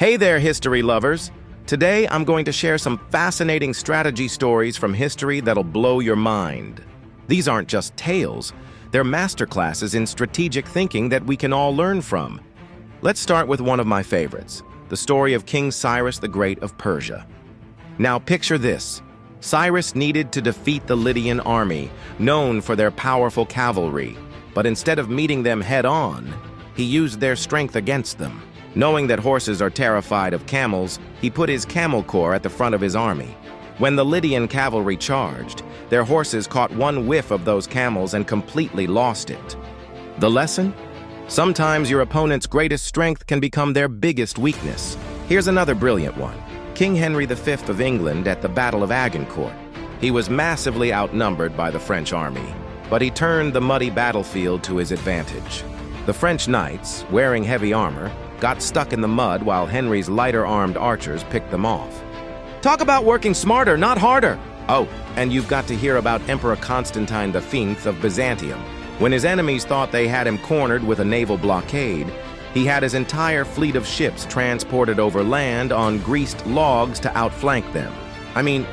Hey there, history lovers! Today, I'm going to share some fascinating strategy stories from history that'll blow your mind. These aren't just tales, they're masterclasses in strategic thinking that we can all learn from. Let's start with one of my favorites, the story of King Cyrus the Great of Persia. Now picture this. Cyrus needed to defeat the Lydian army, known for their powerful cavalry, but instead of meeting them head-on, he used their strength against them. Knowing that horses are terrified of camels, he put his camel corps at the front of his army. When the Lydian cavalry charged, their horses caught one whiff of those camels and completely lost it. The lesson? Sometimes your opponent's greatest strength can become their biggest weakness. Here's another brilliant one. King Henry V of England at the Battle of Agincourt. He was massively outnumbered by the French army, but he turned the muddy battlefield to his advantage. The French knights, wearing heavy armor, got stuck in the mud while Henry's lighter-armed archers picked them off. Talk about working smarter, not harder! Oh, and you've got to hear about Emperor Constantine V of Byzantium. When his enemies thought they had him cornered with a naval blockade, he had his entire fleet of ships transported over land on greased logs to outflank them. I mean,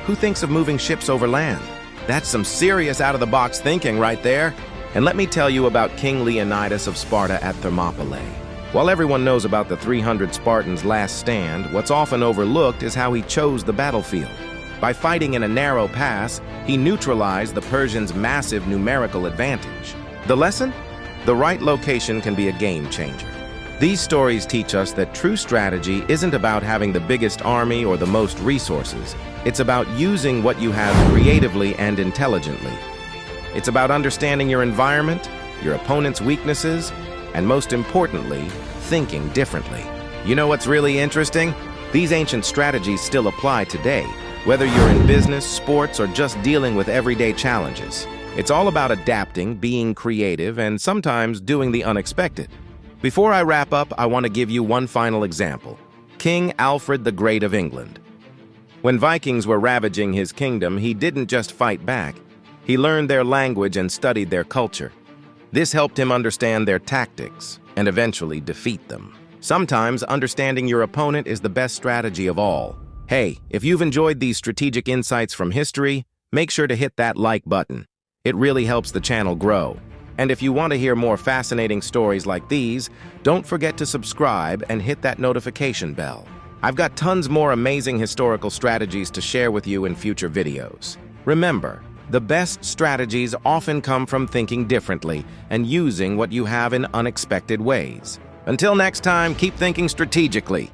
who thinks of moving ships over land? That's some serious out-of-the-box thinking right there. And let me tell you about King Leonidas of Sparta at Thermopylae. While everyone knows about the 300 Spartans' last stand, what's often overlooked is how he chose the battlefield. By fighting in a narrow pass, he neutralized the Persians' massive numerical advantage. The lesson? The right location can be a game changer. These stories teach us that true strategy isn't about having the biggest army or the most resources. It's about using what you have creatively and intelligently. It's about understanding your environment, your opponent's weaknesses, and most importantly, thinking differently. You know what's really interesting? These ancient strategies still apply today, whether you're in business, sports, or just dealing with everyday challenges. It's all about adapting, being creative, and sometimes doing the unexpected. Before I wrap up, I want to give you one final example. King Alfred the Great of England. When Vikings were ravaging his kingdom, he didn't just fight back. He learned their language and studied their culture. This helped him understand their tactics and eventually defeat them. Sometimes understanding your opponent is the best strategy of all. Hey, if you've enjoyed these strategic insights from history, make sure to hit that like button. It really helps the channel grow. And if you want to hear more fascinating stories like these, don't forget to subscribe and hit that notification bell. I've got tons more amazing historical strategies to share with you in future videos. Remember, the best strategies often come from thinking differently and using what you have in unexpected ways. Until next time, keep thinking strategically.